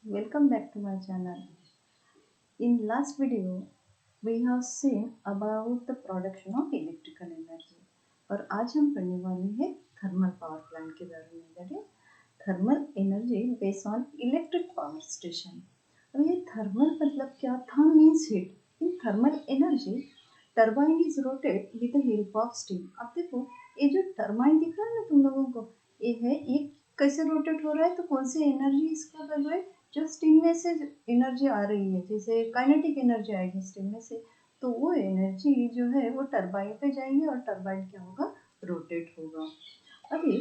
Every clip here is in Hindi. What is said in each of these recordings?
Welcome back to my channel. In last video, we have seen about the production of electrical energy. और आज हम पढ़ने वाले हैं थर्मल पावर प्लांट के बारे में, that is thermal energy based on electric power station. अब ये थर्मल मतलब क्या था? Means heat. In thermal energy turbine is rotate with the help of steam. अब देखो ये जो टरबाइन दिख रहा है ना तुम लोगों को, ये कैसे रोटेट हो रहा है? तो कौन सी एनर्जी इसका बन रहा है? जो स्टीम में से एनर्जी आ रही है, जैसे काइनेटिक एनर्जी आएगी स्टीम में से, तो वो एनर्जी जो है वो टरबाइन पे जाएगी और टरबाइन क्या होगा? रोटेट होगा। अभी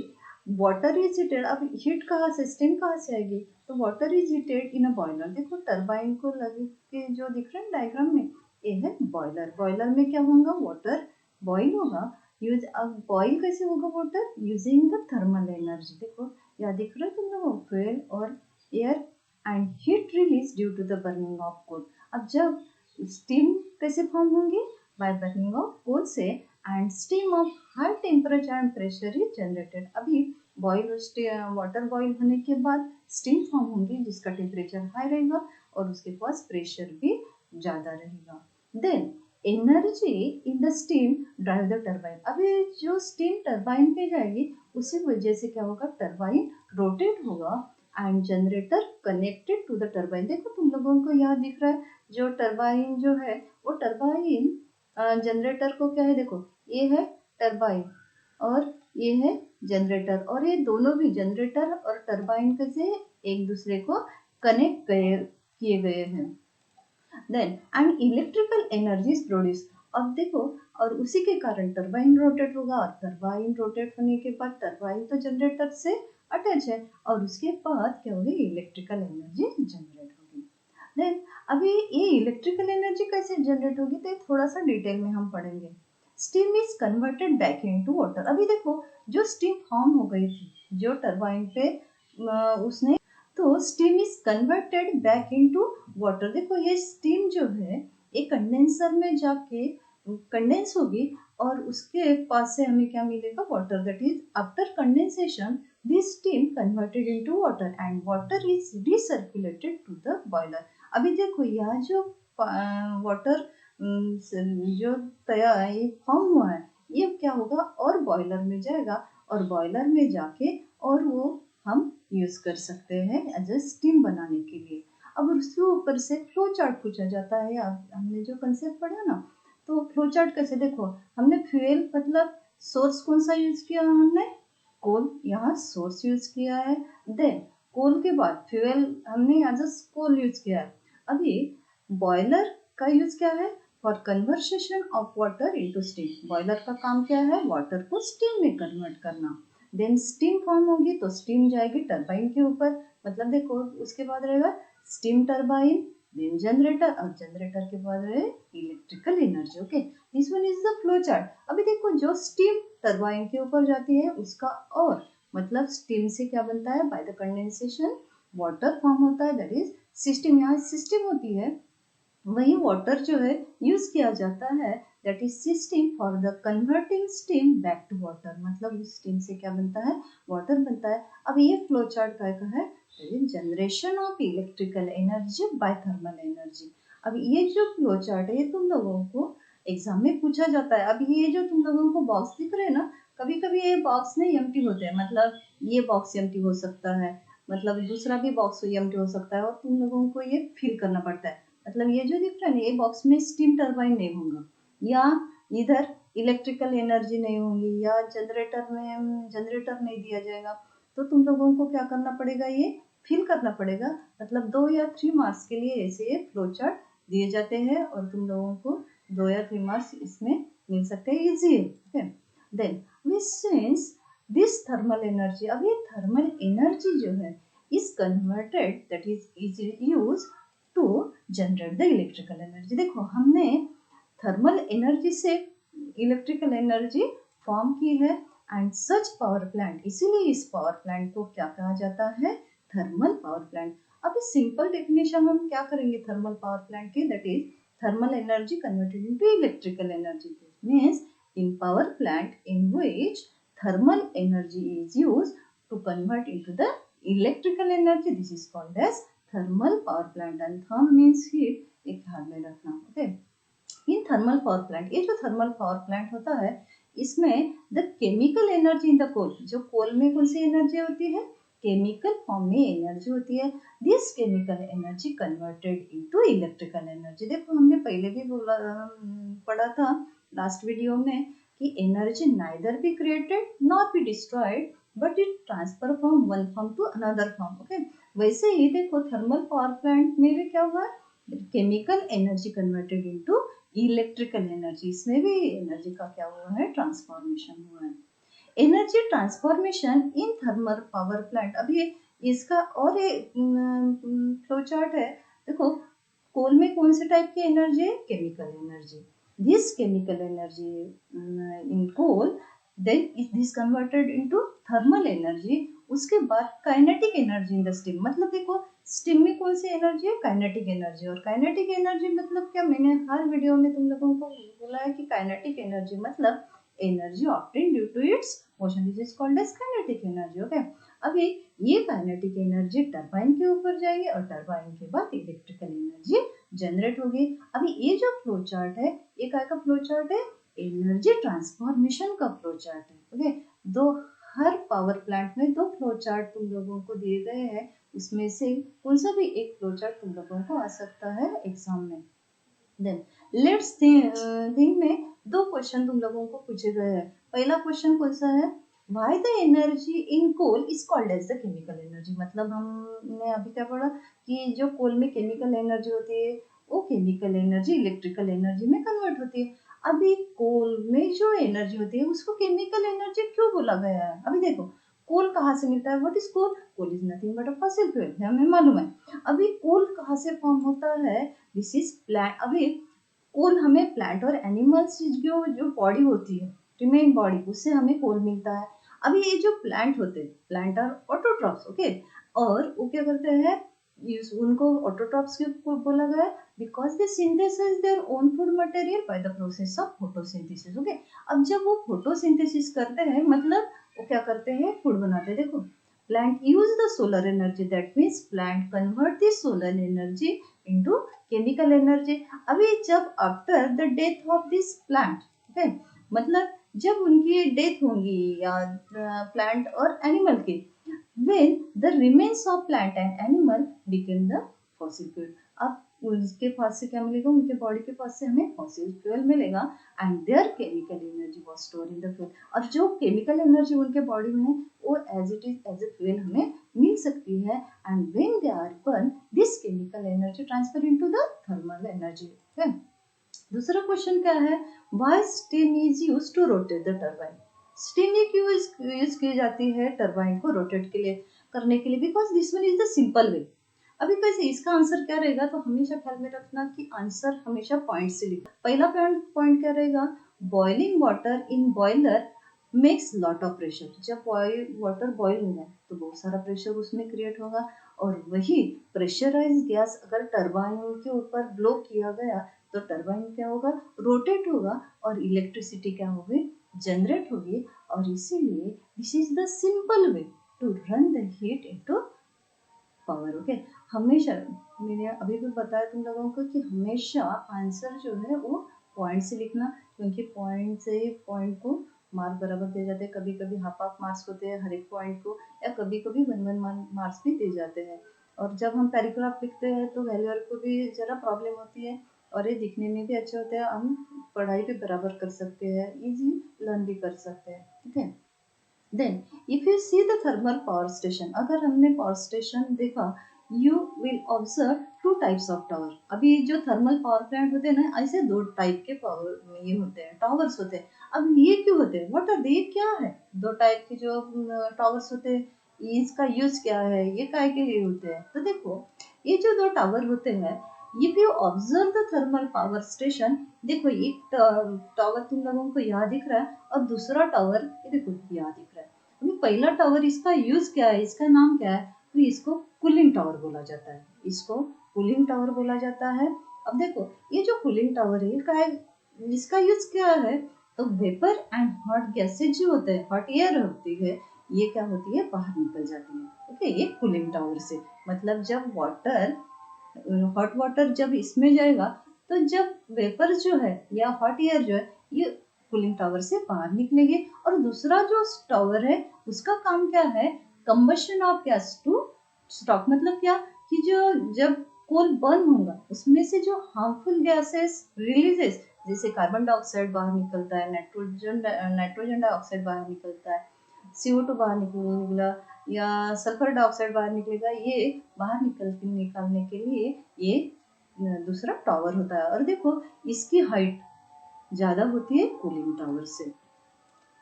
वाटर इज हीटेड। अब हीट कहाँ से, स्टीम कहाँ से आएगी? तो water is heated in a boiler. देखो टरबाइन को लगे के जो दिख रहे हैं डायग्राम में, ये है बॉयलर। बॉयलर में क्या होगा? वाटर बॉईल होगा। यूज अब बॉईल कैसे होगा water? Using the thermal energy. देखो यहाँ दिख रहा है तुम लोगों को, फ्यूल और air and heat release due to the burning of coal. अब जब स्टीम कैसे फॉर्म होंगी? बाय बर्निंग ऑफ कोल से, and steam of high temperature and pressure is generated. अभी बॉईल वाटर बॉईल होने के बाद स्टीम फॉर्म होंगी जिसका टेम्परेचर हाई रहेगा और उसके पास प्रेशर भी ज़्यादा रहेगा। Then energy in the steam drive the turbine. अभी जो स्टीम टरबाइन पे जाएगी उसी वजह से क्या होगा? टरबाइन रोटेट होगा and generator connected to the turbine. देखो तुम लोगों को यहाँ दिख रहा है जो टरबाइन जो है वो टरबाइन जनरेटर को क्या है? देखो ये है टरबाइन और ये है जनरेटर, और ये दोनों भी जनरेटर और टरबाइन से एक दूसरे को कनेक्ट किए गए हैं। Then and electrical energy is produce. अब देखो, और उसी के कारण टरबाइन रोटेट होगा, और टरबाइन रोटेट होने के बाद टरबाइन तो जनरेटर से अटैच है और उसके बाद क्या होगी? इलेक्ट्रिकल एनर्जी जनरेट होगी। देन अभी ये इलेक्ट्रिकल एनर्जी कैसे जनरेट होगी तो थोड़ा सा डिटेल में हम पढ़ेंगे। Steam is converted back into water. अभी देखो जो स्टीम फॉर्म हो गई थी जो टरबाइन पे उसने, तो steam is converted back into water. देखो ये स्टीम जो है ये कंडेंसर में जाके कंडेंस होगी और उसके पास से हमें क्या मिलेगा? Water. That is after condensation this steam converted into water and water is recirculated to the boiler. अभी देखो यहाँ जो वाटर जो तैयार ये फॉर्म हुआ है ये क्या होगा? और बॉयलर में जाएगा और बॉयलर में जाके और वो हम यूज कर सकते हैं एज ए स्टीम बनाने के लिए। अब उसके ऊपर से फ्लो चार्ट पूछा जाता है। अब हमने जो कंसेप्ट पढ़ा ना, तो फ्लो चार्ट कैसे? देखो हमने फ्यूल मतलब सोर्स कौन सा यूज किया? हमने कोल, यहाँ सोर्स यूज किया है। देन कोल के बाद फ्यूल हमने एज अ कोल यूज किया है। अभी बॉयलर का यूज क्या है? For conversation of water into steam. Boiler का काम क्या है? वाटर को स्टीम में कन्वर्ट करना। देन स्टीम फॉर्म होगी तो स्टीम जाएगी टरबाइन के ऊपर, मतलब देखो उसके बाद रहेगा स्टीम टरबाइन, देन जनरेटर, और जनरेटर के बाद रहे electrical energy. Okay, this one is the flow chart. अभी देखो जो स्टीम टरबाइन के ऊपर जाती है उसका, और मतलब स्टीम से क्या बनता है? By the condensation water form होता है, दैट इज सिस्टम। यहाँ सिस्टम होती है, वही वाटर जो है यूज किया जाता है, that is system for the converting steam back to water. मतलब उस स्टीम से क्या बनता है? वाटर बनता है। अब ये फ्लो चार्ट का है generation of electrical energy by thermal energy. अब ये जो फ्लो चार्ट है ये तुम लोगों को एग्जाम में पूछा जाता है। अब ये जो तुम लोगों को बॉक्स दिख रहे हैं ना, कभी कभी ये बॉक्स नहीं एम्प्टी होते हैं, मतलब ये बॉक्स एम्प्टी हो सकता है, मतलब दूसरा भी बॉक्स एम्प्टी हो सकता है और तुम लोगों को ये फिल करना पड़ता है। मतलब ये जो दिख रहा है ना, ये बॉक्स में स्टीम टरबाइन नहीं होगा, या इधर इलेक्ट्रिकल एनर्जी नहीं होगी, या जनरेटर में जनरेटर नहीं दिया जाएगा। तो तुम लोगों को क्या करना पड़ेगा? ये फिल करना पड़ेगा। मतलब 2 या 3 मार्क्स के लिए ऐसे ये फ्लो चार्ट दिए जाते हैं और तुम लोगों को 2 या 3 मार्क्स इसमें मिल सकते हैं। इजी है। Okay, then since this thermal energy, अब ये थर्मल एनर्जी जो है is converted, that is use to generate the electrical energy. देखो हमने थर्मल एनर्जी से इलेक्ट्रिकल एनर्जी फॉर्म की है एंड सच पावर प्लांट, इसीलिए इस पावर प्लांट को क्या कहा जाता है? Thermal power plant. अब इस सिंपल डेफिनेशन हम क्या करेंगे थर्मल पावर प्लांट की? That is thermal energy converted into electrical energy. Means in power plant in which thermal energy is used to convert into the electrical energy, this is called as thermal power plant and therm means heat, एक ध्यान में रखना। Okay, in thermal power plant, ये जो थर्मल पावर प्लांट होता है इसमें the chemical energy in the coal, जो कोल में कौन सी एनर्जी होती है, केमिकल फॉर्म में एनर्जी होती है। This chemical energy converted into electrical energy. देखो हमने पहले भी पढ़ा था लास्ट वीडियो में कि energy neither be created not be destroyed but it transfer from one form to another form. Okay, वैसे ही देखो थर्मल पावर प्लांट में भी क्या हुआ, chemical energy converted into electrical energy, इसमें भी एनर्जी का क्या हुआ है, ट्रांसफॉर्मेशन हुआ है। Energy transformation in thermal power plant, अभी इसका और एक फ्लो चार्ट है। देखो कोल में कौन से टाइप की एनर्जी है, chemical energy. This chemical energy in coal then this converted into thermal energy. उसके बाद kinetic energy in the steam, मतलब देखो स्टीम में कौन सी एनर्जी है, काइनेटिक एनर्जी। और काइनेटिक एनर्जी मतलब क्या, मैंने हर वीडियो में तुम लोगों को बोला है कि काइनेटिक एनर्जी मतलब energy obtain due to its motion, this is called as kinetic energy. Okay, अभी ये काइनेटिक एनर्जी टरबाइन के ऊपर जाएगी और टरबाइन के बाद इलेक्ट्रिकल एनर्जी जनरेट होगी। अभी ये जो फ्लो चार्ट है, ये क्या का फ्लो चार्ट है, एनर्जी ट्रांसफॉर्मेशन का फ्लो चार्ट है। ओके, दो हर पावर प्लांट में दो फ्लो चार्ट तुम लोगों को दिए गए हैं, उसमें से कौन सा भी एक फ्लो चार्ट तुम लोगों को आ सकता है एग्जाम में। देन लेट्स थिंक में दो क्वेश्चन तुम लोगों को पूछे गए हैं। पहला क्वेश्चन कौन सा है, why the energy in coal is called as the chemical energy. मतलब हमने अभी क्या पढ़ा कि जो कोल में केमिकल एनर्जी होती है वो केमिकल एनर्जी इलेक्ट्रिकल एनर्जी में कन्वर्ट होती है। अभी कोल में जो एनर्जी होती है उसको केमिकल एनर्जी क्यों बोला गया है, अभी देखो कोल कहाँ से मिलता है, what is coal, coal is nothing but a fossil fuel, हमें मालूम है। अभी कोल कहाँ से फॉर्म होता है, दिस इज प्लांट। अभी कोल हमें प्लांट और एनिमल्स जो जो बॉडी होती है, रिमेन बॉडी, उससे हमें कोल मिलता है। अभी ये जो प्लांट होते हैं, प्लांट आर ऑटोट्रॉफ्स। ओके, और वो क्या करते हैं, उनको ऑटोट्रॉफ्स क्यों बोला गया, because they synthesize their own food material by the process of photosynthesis. Okay, अब जब वो फोटोसिंथेसिस करते हैं मतलब वो क्या करते हैं, फूड बनाते हैं। देखो plant use the solar energy, that means plant convert the solar energy into chemical energy। अभी जब after the death of this plant, okay, मतलब जब उनकी डेथ होगी या प्लांट और एनिमल की, when the remains of plant and animal became the fossil fuel। अब उसके पास से क्या मिलेगा, उनके बॉडी के पास से हमें फॉसिल फ्यूल मिलेगा and their chemical energy was stored in the fuel. और जो केमिकल एनर्जी उनके बॉडी में है वो as it is as a fuel हमें मिल सकती है and when they are burn this chemical energy transfer into the thermal energy. दूसरा क्वेश्चन क्या है, why steam is used to rotate the turbine. Steam ये क्यों यूज की जाती है टरबाइन को रोटेट के लिए करने के लिए, because this one is the simple वे। अभी कैसे इसका आंसर क्या रहेगा, तो हमेशा ख्याल में रखना कि आंसर हमेशा पॉइंट से लिखना। पहला पॉइंट क्या रहेगा, boiling water in boiler makes lot of pressure. जब वाटर बॉईल होगा तो बहुत सारा प्रेशर उसमें क्रिएट होगा और वही प्रेशराइज गैस अगर टरबाइन के ऊपर ब्लो किया गया तो टरबाइन क्या होगा, रोटेट होगा और इलेक्ट्रिसिटी क्या होगी, जनरेट होगी। और इसीलिए this is the simple way to run the heat into power. Okay, हमेशा मैंने अभी भी बताया तुम लोगों को कि हमेशा आंसर जो है वो पॉइंट से लिखना, क्योंकि पॉइंट से पॉइंट को मार्क बराबर दिए जाते हैं। कभी कभी हाफ मार्क्स होते हैं हर एक पॉइंट को, या कभी कभी 1 मार्क्स भी दिए जाते हैं। और जब हम पैराग्राफ लिखते हैं तो वैल्यूअर को भी जरा प्रॉब्लम होती है और ये दिखने में भी अच्छे होते हैं, हम पढ़ाई भी बराबर कर सकते हैं, इजी लर्न भी कर सकते हैं। ठीक है, then if you see the thermal power station, अगर हमने पावर स्टेशन देखा you will observe two types of tower. अभी जो थर्मल पावर प्लांट होते हैं ना, ऐसे दो टाइप के पावर ये होते हैं, टावर्स होते हैं। अब ये क्यों होते हैं, व्हाट आर दे, क्या है दो टाइप के जो टावर्स होते हैं, इसका यूज क्या है, ये काय के लिए होते हैं। तो देखो ये जो दो टावर होते हैं, if you observe the thermal power station, देखो एक टावर तुम लोगों को यहाँ दिख रहा है और दूसरा टावर ये देखो यहाँ दिख रहा है। अभी पहला टावर, इसका यूज क्या है, इसका नाम क्या है, तो इसको कूलिंग टावर बोला जाता है, इसको कूलिंग टावर बोला जाता है। अब देखो ये जो कूलिंग टावर है इसका यूज क्या है, तो वेपर एंड हॉट गैसेज जो होते हैं, हॉट एयर होती है, ये क्या होती है, बाहर निकल जाती है। ओके, ये कूलिंग टावर से, मतलब जब वाटर, हॉट वाटर जब इसमें जाएगा तो जब वेपर जो है या हॉट एयर जो है ये कूलिंग टावर से बाहर निकलेंगे। और दूसरा जो टावर है उसका काम क्या है, combustion of gas to stock, मतलब क्या कि जो जब कोल बर्न होगा उसमें से जो हार्मफुल गैसेस रिलीजेस, जैसे कार्बन डाइऑक्साइड बाहर निकलता है, नाइट्रोजन डाइऑक्साइड बाहर निकलता है, CO2 बाहर निकला या सल्फर डाइऑक्साइड बाहर निकलेगा, ये बाहर निकालने के लिए ये दूसरा टावर होता है। और देखो इसकी हाइट ज्यादा होती है कूलिंग टावर से।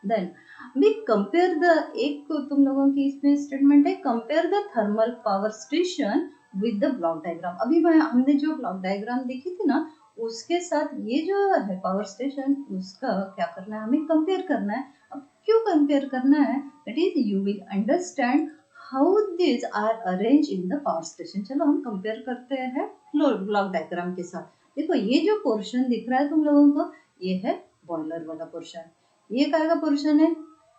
देन वी कंपेयर द, एक तुम लोगों की इसमें स्टेटमेंट है, compare the thermal power station with the block diagram. अभी हमने जो ब्लॉक डायग्राम देखी थी ना उसके साथ ये जो है पावर स्टेशन, उसका क्या करना है, हमें कंपेयर करना है। अब क्यों कंपेयर करना है, that is you will understand how this are arrange in the power station. चलो हम कंपेयर करते हैं ब्लॉक डायग्राम के साथ। देखो ये जो पोर्शन दिख रहा है तुम लोगों को, ये है बॉयलर वाला पोर्शन। ये काय का पोर्शन है,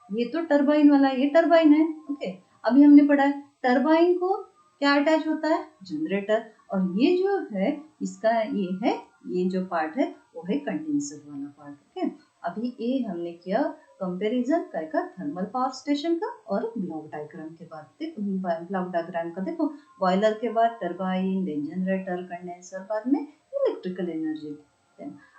ये तो टरबाइन वाला, ये टरबाइन है। ओके, अभी हमने पढ़ा है टरबाइन को क्या अटैच होता है, जनरेटर। और ये जो है इसका ये है, ये जो पार्ट है वो है कंडेंसर वाला पार्ट। ओके, अभी ये हमने किया कंपैरिजन का थर्मल पावर स्टेशन का और ब्लॉक डायग्राम के बाद। देखो ब्लॉक डायग्राम का देखो, बॉयलर के बाद टरबाइन, देन जनरेटर, कंडेंसर, बाद में इलेक्ट्रिकल एनर्जी।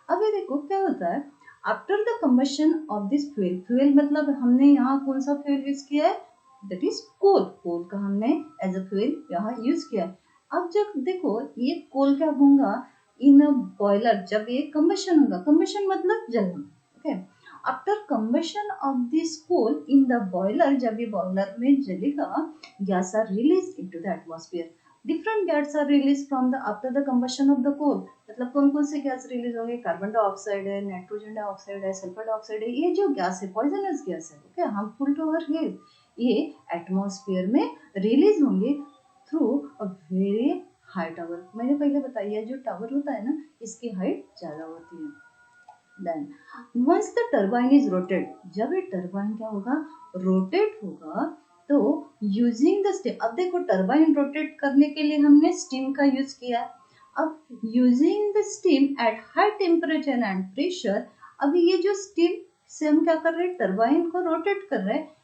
अब ये देखो क्या होता है, after the combustion of this fuel, fuel मतलब हमने यहाँ कौन सा फ्यूल यूज किया है, दैट इज कोल। कोल का हमने एज अ फ्यूल यहाँ यूज किया है। अब जब देखो ये कोल क्या होगा इन अ बॉयलर, जब ये कंबशन होगा, कंबशन मतलब जलना। Okay, after combustion of this coal in the boiler, जब ये बॉयलर में जलेगा, gas are release into the atmosphere. Different gas are release from the after the combustion of the coal. मतलब कौन कौन से गैस रिलीज होंगे, कार्बन डाइऑक्साइड है, नाइट्रोजन डाइऑक्साइड है, सल्फर डाइऑक्साइड है। ये जो गैस है पॉइजनस गैस है, okay, harmful to our health, ये एटमॉस्फेयर में रिलीज होंगे through a very high tower. मैंने पहले बताया जो टावर होता है ना इसकी हाइट ज्यादा होती है। Then once the turbine is rotate, जब ये टरबाइन क्या होगा, रोटेट होगा, तो यूजिंग द स्टीम। अब देखो टरबाइन रोटेट करने के लिए हमने स्टीम का यूज किया। अब using the steam at high temperature and pressure, अभी ये जो स्टीम से हम क्या कर रहे हैं, टरबाइन को रोटेट कर रहे हैं।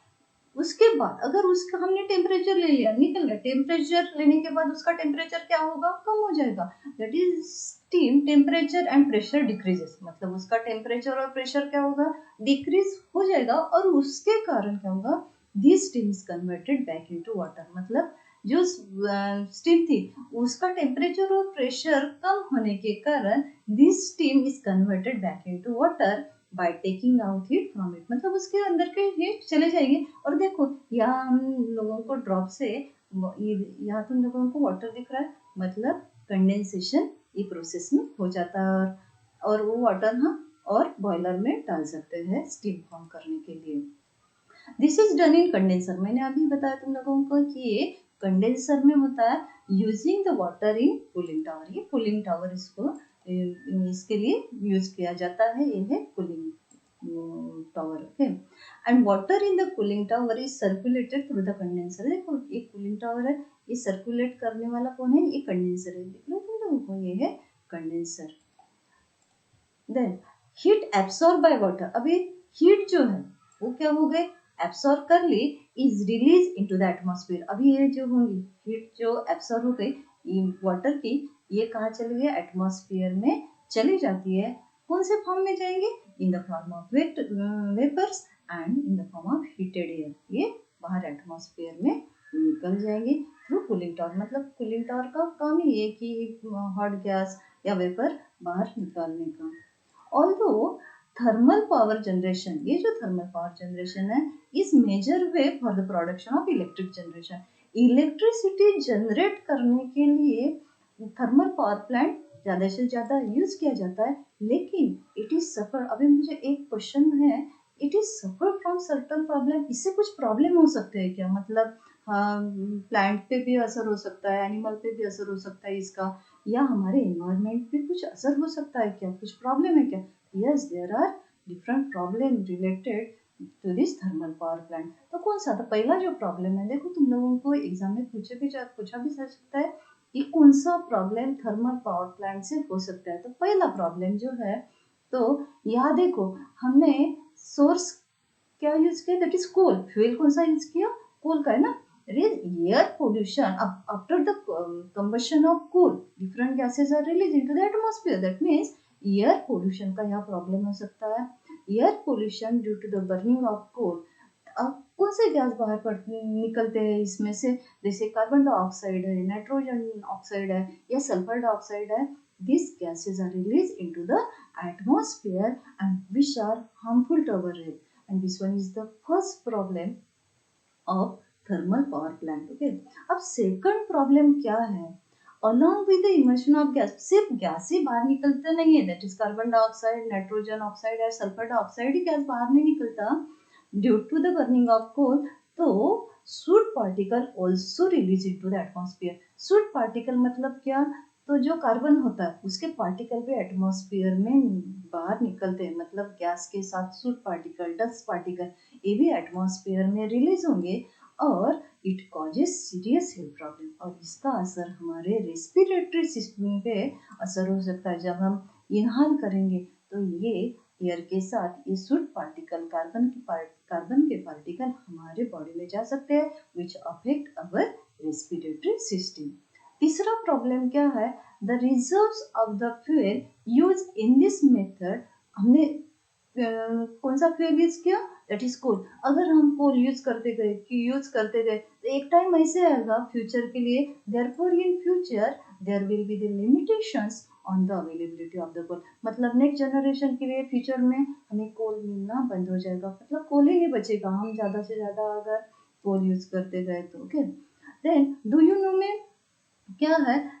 उसके बाद अगर उसका हमने टेम्परेचर ले लिया, निकल गया, टेम्परेचर लेने के बाद उसका टेम्परेचर क्या होगा, कम हो जाएगा। That is steam temperature and pressure decreases, मतलब उसका टेम्परेचर और प्रेशर क्या होगा, डिक्रीज हो जाएगा। और उसके कारण क्या होगा, this steam is converted back into water, मतलब जो स्टीम थी उसका टेम्परेचर और प्रेशर कम होने के कारण this steam is converted back into water by taking out heat from it, मतलब उसके अंदर के हीट चले जाएंगे। और देखो यहाँ हम लोगों को ड्रॉप से, यहाँ तुम लोगों को वाटर दिख रहा है, मतलब कंडेंसेशन ये प्रोसेस में हो जाता है। और वो वाटर हम और बॉयलर में डाल सकते हैं स्टीम फॉर्म करने के लिए। This is done in condenser, मैंने अभी बताया तुम लोगों को कि ये कंडेंसर में होता है using the water in cooling tower. ये कूलिंग टावर इसके लिए यूज किया जाता है, ये है cooling tower. Okay, and water in the cooling tower is circulated through the condenser. देखो ये कूलिंग टावर है, ये सर्कुलेट करने वाला कौन है, ये कंडेंसर है। देख लो तुम लोगों को, ये है condenser. Then heat absorb by water, अभी हीट जो है वो क्या हो गए, एब्सॉर्ब कर ली, is release into the atmosphere. अभी ये जो होंगी हीट जो एब्सॉर्ब हो गई वाटर की, ये कहाँ चली गई, एटमॉस्फेयर में चली जाती है। कौन से फॉर्म में जाएंगे, in the form of vapours and in the form of heated air, ये बाहर एटमॉस्फेयर में निकल जाएंगे थ्रू कूलिंग टावर। मतलब कूलिंग टावर का काम ही है कि हॉट गैस या वेपर बाहर निकालने का। Although thermal power generation, ये जो thermal power generation है, is major way for the production of electric generation. Electricity generate करने के लिए थर्मल पावर प्लांट ज्यादा से ज्यादा यूज किया जाता है, लेकिन इट इज सफर। अभी मुझे एक क्वेश्चन है, it is suffer from certain problem, इससे कुछ प्रॉब्लम हो सकते हैं क्या, मतलब प्लांट पे भी असर हो सकता है, एनिमल पे भी असर हो सकता है इसका, या हमारे एनवायरनमेंट पे कुछ असर हो सकता है क्या, कुछ प्रॉब्लम है क्या। Yes, there are different problem related to this thermal power plant. तो कौन सा था पहला जो प्रॉब्लम है, देखो तुम लोगों को एग्जाम में पूछा भी जा सकता है कि कौन सा प्रॉब्लम थर्मल पावर प्लांट से हो सकता है। तो पहला प्रॉब्लम जो है, तो यहाँ देखो हमने सोर्स क्या यूज किया, दैट इज कोल। फ्यूल कौन सा यूज किया, कोल का है ना। Air pollution after the combustion of coal, different gases are released into the atmosphere, that means air pollution का यहाँ प्रॉब्लम हो सकता है। Air pollution due to the burning of coal. अब कौन से गैस बाहर निकलते हैं इसमें से, जैसे कार्बन डाइऑक्साइड है, नाइट्रोजन ऑक्साइड है या सल्फर डाइऑक्साइड है। These gases are released into the atmosphere and which are harmful to our health. And this one is the first problem of thermal power plant. Okay. अब second problem क्या है, along with the emission of gas, सिर्फ गैस ही बाहर निकलता नहीं है, that is carbon dioxide, nitrogen oxide और सल्फर डाइऑक्साइड ही गैस बाहर नहीं निकलता due to the burning of coal. तो soot particle also release into the atmosphere. soot particle मतलब क्या, तो जो कार्बन होता है उसके पार्टिकल भी एटमॉस्फेयर में बाहर निकलते हैं, मतलब गैस के साथ सूट पार्टिकल, डस्ट पार्टिकल, ये भी एटमॉस्फेयर में रिलीज होंगे और it causes serious health problem. और इसका असर हमारे रेस्पिरेटरी सिस्टम पे असर हो सकता है। जब हम इनहाल करेंगे तो ये एयर के साथ ये सूट पार्टिकल, कार्बन के पार्टिकल हमारे बॉडी में जा सकते हैं, which affect our respiratory system. तीसरा प्रॉब्लम क्या है, the reserves of the fuel use in this method. हमने कौन सा फ्यूल यूज किया, दैट इज कोल। अगर हम कोल यूज करते गए तो एक टाइम ऐसे आएगा फ्यूचर के लिए, therefore in future there will be the limitations on the availability of the coal. मतलब नेक्स्ट जनरेशन के लिए फ्यूचर में हमें कोल मिलना बंद हो जाएगा, मतलब कोल ही नहीं बचेगा हम ज्यादा से ज्यादा अगर कोल यूज करते गए तो। Okay, then do you know में क्या है,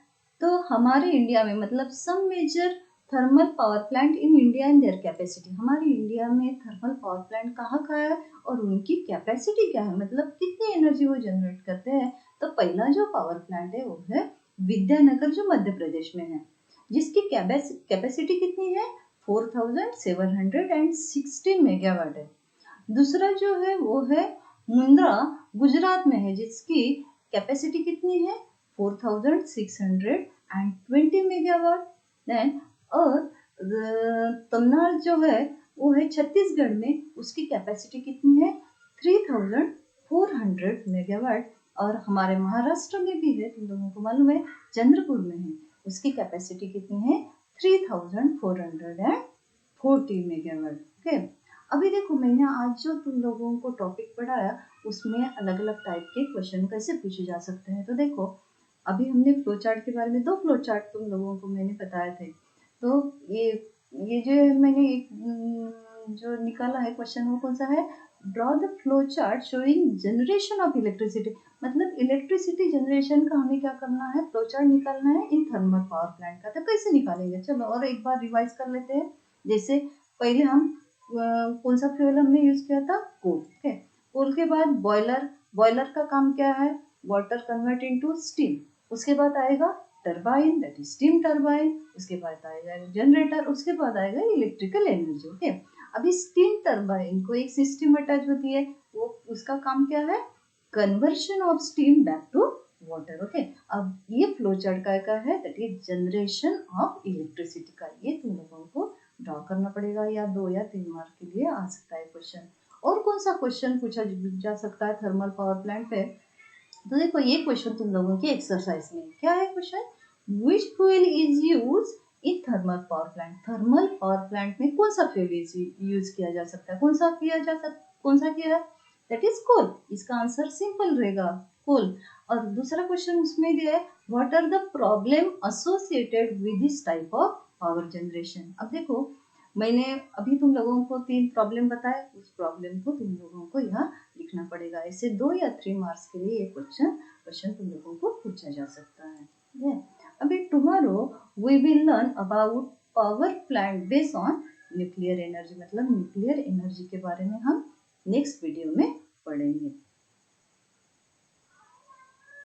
तो हमारे इंडिया में मतलब some major thermal power plant in India and their capacity. हमारे इंडिया में थर्मल पावर प्लांट कहाँ का है और उनकी कैपेसिटी क्या है, मतलब कितनी एनर्जी वो जनरेट करते हैं। तो पहला जो पावर प्लांट है वो है विद्यानगर, जो मध्य प्रदेश में है, जिसकी कैपेसिटी कितनी है, 4760 मेगावाट है। दूसरा जो है वो है मुंद्रा, गुजरात में है, जिसकी कैपेसिटी कितनी है, 4620 मेगावाट। देन और तमनार जो है वो है छत्तीसगढ़ में, उसकी कैपेसिटी कितनी है, 3400 मेगावाट। और हमारे महाराष्ट्र में भी है, तुम लोगों को मालूम है, चंद्रपुर में है, उसकी कैपेसिटी कितनी है, 3440 मेगावाट। ओके, अभी देखो मैंने आज जो तुम लोगों को टॉपिक पढ़ाया उसमें अलग अलग टाइप के क्वेश्चन कैसे पूछे जा सकते हैं। तो देखो अभी हमने फ्लो चार्ट के बारे में, दो फ्लो चार्ट तुम लोगों को मैंने बताए थे। तो ये जो मैंने एक जो निकाला है क्वेश्चन, वो कौन सा है, draw the flow chart showing generation of electricity. मतलब इलेक्ट्रिसिटी जनरेशन का हमें क्या करना है, फ्लो चार्ट निकालना है इन थर्मल पावर प्लांट का। तो कैसे निकालेंगे, चलो और एक बार रिवाइज कर लेते हैं। जैसे पहले हम कौन सा फ्यूल हमने यूज किया था, कोल। ओके, कोल के बाद बॉयलर का काम क्या है, वाटर कन्वर्ट इनटू स्टीम। उसके बाद आएगा turbine, that is steam turbine. उसके बाद आएगा जनरेटर, उसके बाद आएगा इलेक्ट्रिकल एनर्जी। ओके, अभी स्टीम टरबाइन को एक सिस्टम अटैच होती है, वो उसका काम क्या है, conversion of steam back to water. Okay, अब ये फ्लो चार्ट का है, that is generation of electricity का। ये तुम लोगों को ड्रॉ करना पड़ेगा, या 2 या 3 मार्क के लिए आ सकता है क्वेश्चन। और कौन सा क्वेश्चन पूछा जा सकता है थर्मल पावर प्लांट पे, तो देखो ये क्वेश्चन तुम लोगों की एक्सरसाइज में क्या है question, which fuel is use in thermal power plant. Thermal power plant में कौन सा फ्यूल यूज किया जा सकता है, कौन सा किया, दैट इज कोल। इसका आंसर सिंपल रहेगा, कोल। और दूसरा क्वेश्चन उसमें दिया है, what are the problem associated with this type of power generation. अब देखो मैंने अभी तुम लोगों को 3 प्रॉब्लम बताए, उस प्रॉब्लम को तुम लोगों को यहाँ लिखना पड़ेगा। ऐसे 2 या 3 मार्क्स के लिए ये क्वेश्चन तुम लोगों को पूछा जा सकता है। अभी tomorrow we will learn about power plant based on nuclear energy. मतलब न्यूक्लियर एनर्जी के बारे में हम नेक्स्ट वीडियो में पढ़ेंगे।